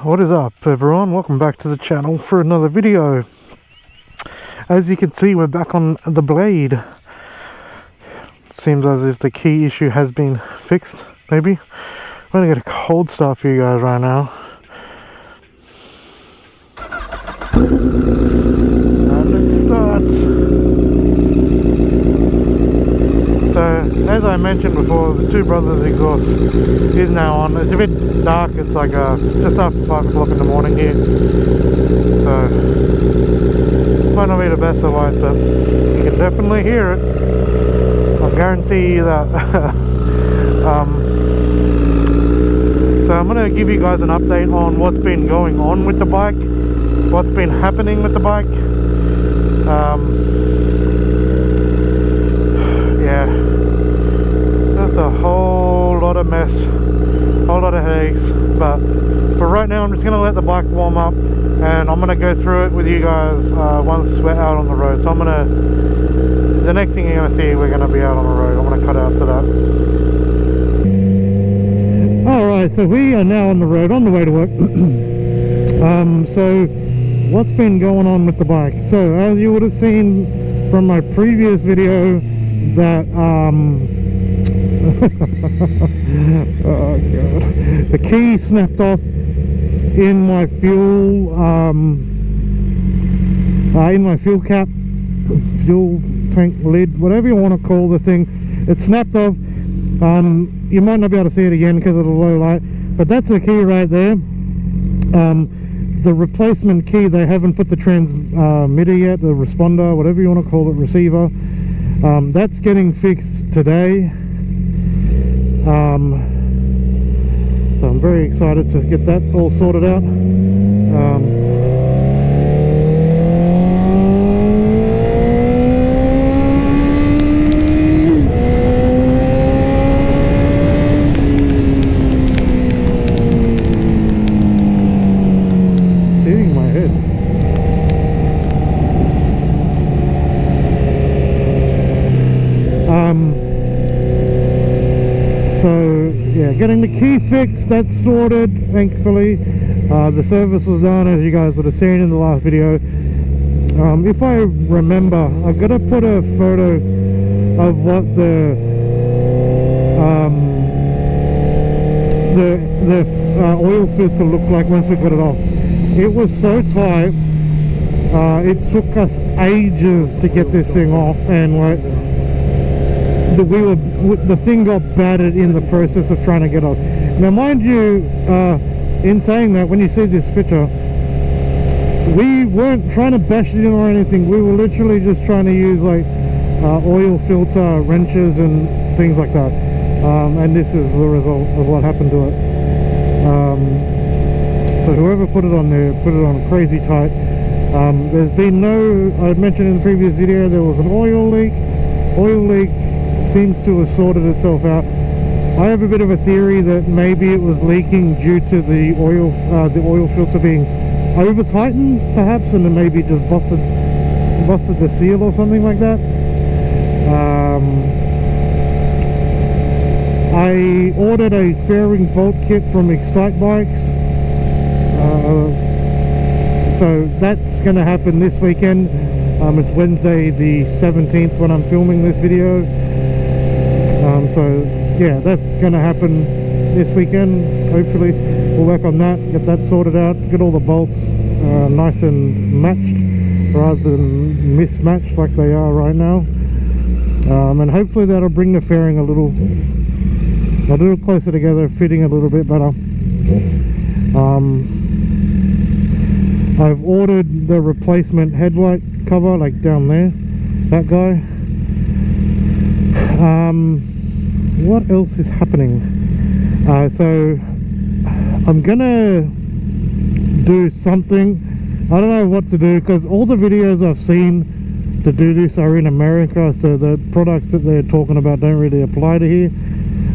What is up everyone, welcome back to the channel for another video. As you can see, we're back on the Blade. Seems as if the key issue has been fixed, maybe. I'm gonna get a cold start for you guys right now. And it starts. So, as I mentioned before, the Two Brothers exhaust is now on. It's a bit dark, it's like just after 5 o'clock in the morning here. So, might not be the best of light, but you can definitely hear it. I'll guarantee you that. So I'm going to give you guys an update on what's been going on with the bike, what's been happening with the bike. Yeah, just a whole lot of mess, whole lot of headaches, but for right now I'm just going to let the bike warm up and I'm going to go through it with you guys once we're out on the road. So the next thing you're going to see, we're going to be out on the road. I'm going to cut out to that. Alright, so we are now on the road, on the way to work. So what's been going on with the bike? So as you would have seen from my previous video, that oh god, the key snapped off in my fuel cap, fuel tank lid, whatever you want to call the thing. It snapped off. You might not be able to see it again because of the low light, but that's the key right there. The replacement key, they haven't put the transmitter yet, the responder, whatever you want to call it, receiver. That's getting fixed today. So I'm very excited to get that all sorted out. Hitting my head. So yeah, getting the key fixed, that's sorted, thankfully. The service was done, as you guys would have seen in the last video. If I remember, I've got to put a photo of what the oil filter looked like once we got it off. It was so tight, it took us ages to get this thing off, and like the thing got battered in the process of trying to get off. Now mind you, in saying that, when you see this picture, we weren't trying to bash it in or anything. We were literally just trying to use like oil filter wrenches and things like that, and this is the result of what happened to it. So whoever put it on there put it on crazy tight. There's been no, I mentioned in the previous video, there was an oil leak. Seems to have sorted itself out. I have a bit of a theory that maybe it was leaking due to the oil filter being over tightened perhaps, and then maybe just busted the seal or something like that. I ordered a fairing bolt kit from Excite Bikes, so that's going to happen this weekend. It's Wednesday the 17th when I'm filming this video. So yeah, that's gonna happen this weekend. Hopefully we'll work on that, get that sorted out, get all the bolts nice and matched rather than mismatched like they are right now. And hopefully that'll bring the fairing a little closer together, fitting a little bit better. I've ordered the replacement headlight cover, like down there, that guy. What else is happening? So I'm gonna do something. I don't know what to do, because all the videos I've seen to do this are in America, so the products that they're talking about don't really apply to here.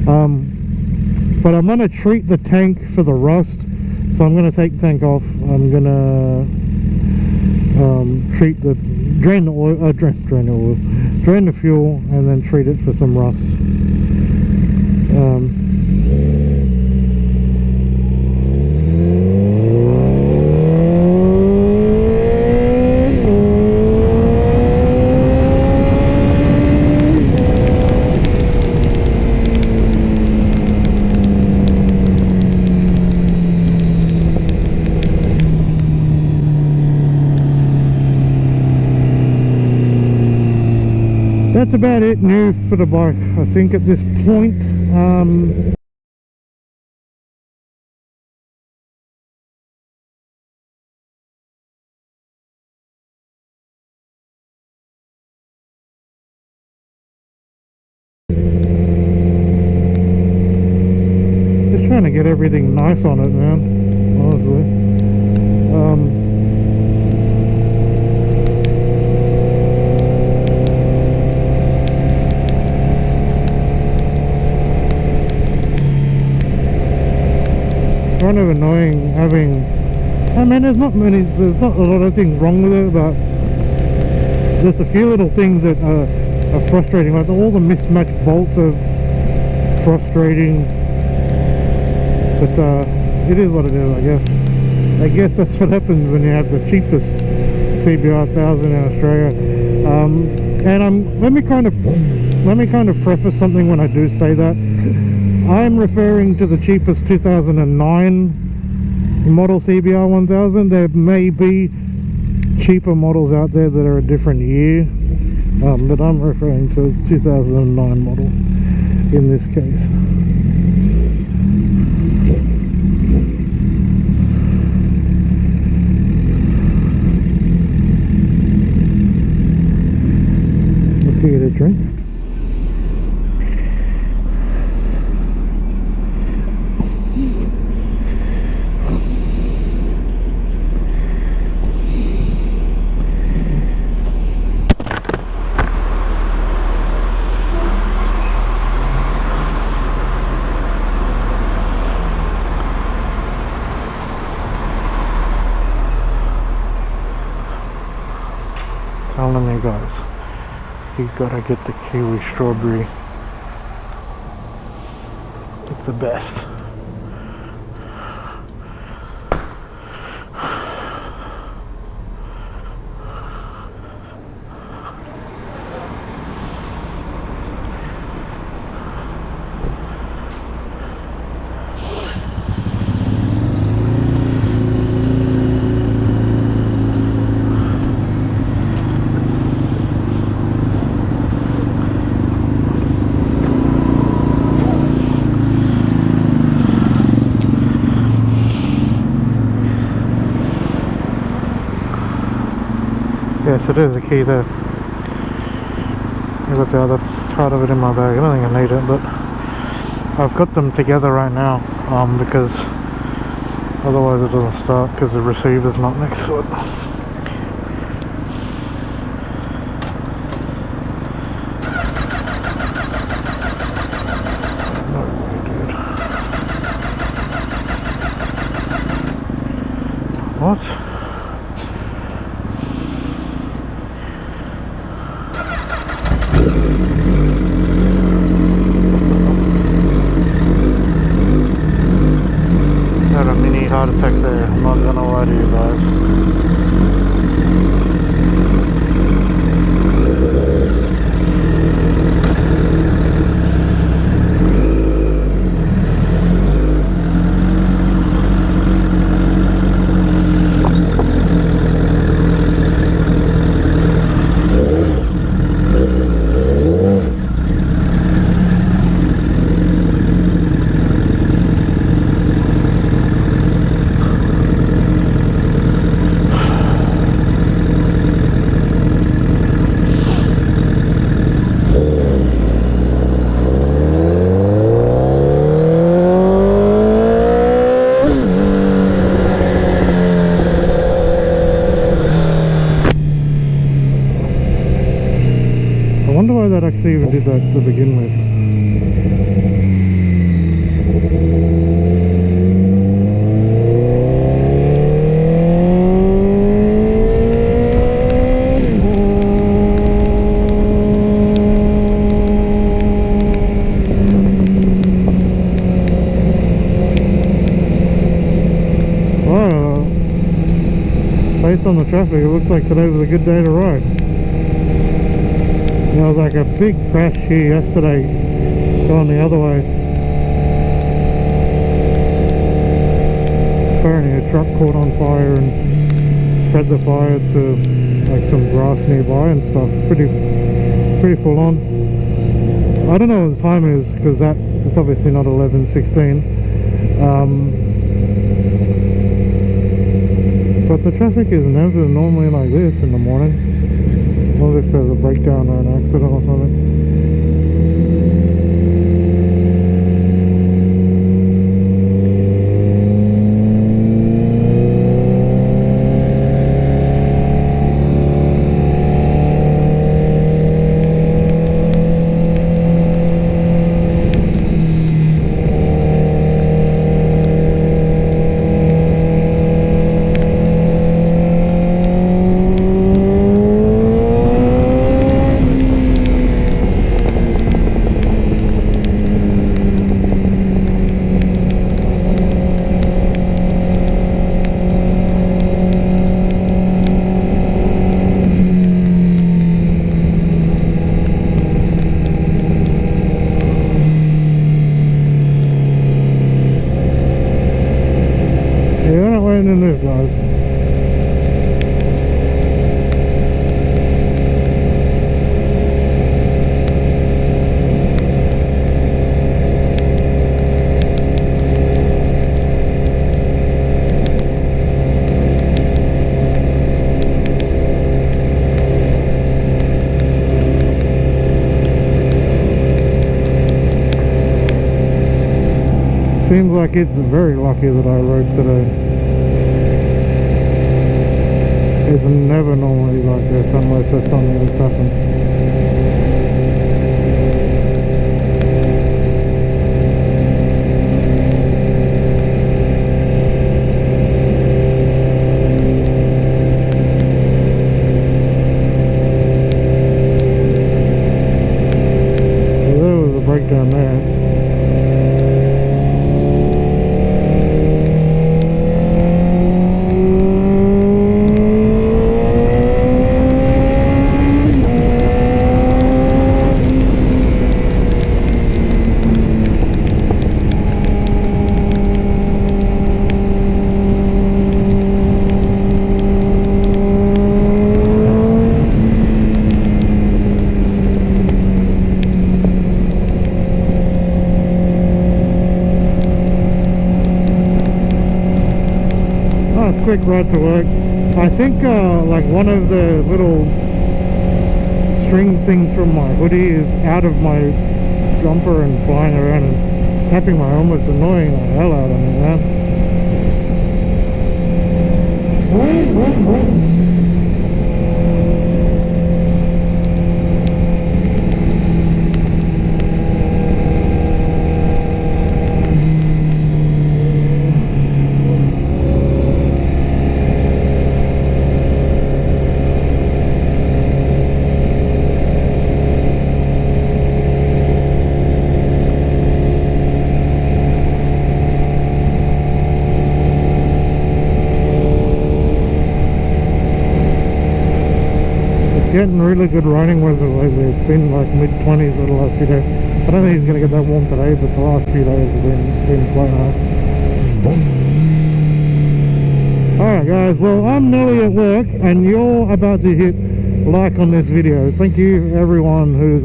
But I'm gonna treat the tank for the rust, so I'm gonna take the tank off. I'm gonna drain the fuel, and then treat it for some rust. that's about it new for the bike, I think, at this point. Just trying to get everything nice on it, man, honestly. Kind of annoying having, I mean, there's not a lot of things wrong with it, but just a few little things that are frustrating. Like all the mismatched bolts are frustrating, but it is what it is, I guess. I guess that's what happens when you have the cheapest CBR1000 in Australia. And let me kind of preface something when I do say that. I'm referring to the cheapest 2009 model CBR1000. There may be cheaper models out there that are a different year, but I'm referring to a 2009 model in this case. Let's go get a drink. Telling you guys, you gotta get the kiwi strawberry. It's the best. Yes, it is a key there. I've got the other part of it in my bag. I don't think I need it, but I've got them together right now because otherwise it doesn't start because the receiver's not next to it. What? Had a mini heart attack there, I'm not gonna lie to you guys. I wonder why that actually even did that to begin with. Well, based on the traffic, it looks like today was a good day to ride. There was like a big crash here yesterday going the other way. Apparently a truck caught on fire and spread the fire to like some grass nearby and stuff. pretty full on. I don't know what the time is because it's obviously not 11:16. But the traffic is never normally like this in the morning. What if there's a breakdown or an accident or something? Seems like it's very lucky that I rode today. It's never normally like this unless there's something that's happened. So there was a breakdown there. Quick ride to work. I think like one of the little string things from my hoodie is out of my jumper and flying around and tapping my helmet. It's annoying the hell out of me, man. Getting really good riding weather lately. It's been like mid-20s for the last few days. I don't think it's going to get that warm today, but the last few days have been quite nice. Alright guys, well I'm nearly at work and you're about to hit like on this video. Thank you everyone who's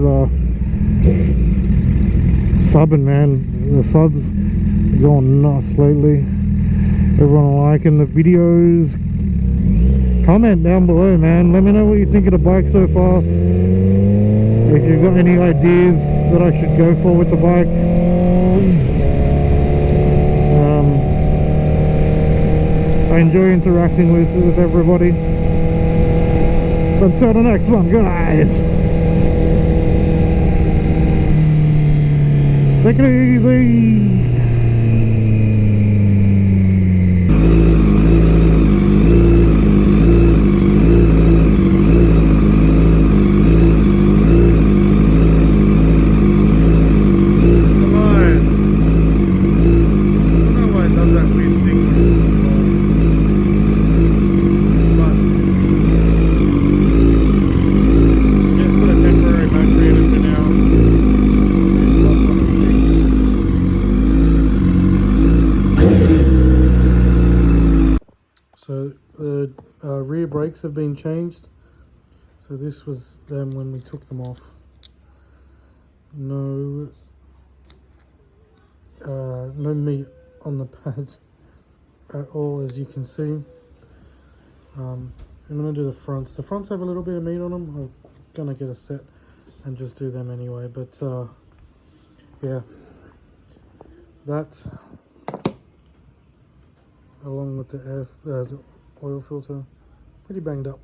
subbing, man. The subs are going nuts lately. Everyone liking the videos. Comment down below, man. Let me know what you think of the bike so far. If you've got any ideas that I should go for with the bike. I enjoy interacting with everybody. Until the next one, guys. Take it easy. So the rear brakes have been changed. So this was them when we took them off. no no meat on the pads at all, as you can see. I'm going to do the fronts. The fronts have a little bit of meat on them. I'm going to get a set and just do them anyway, but yeah, that along with the oil filter, pretty banged up.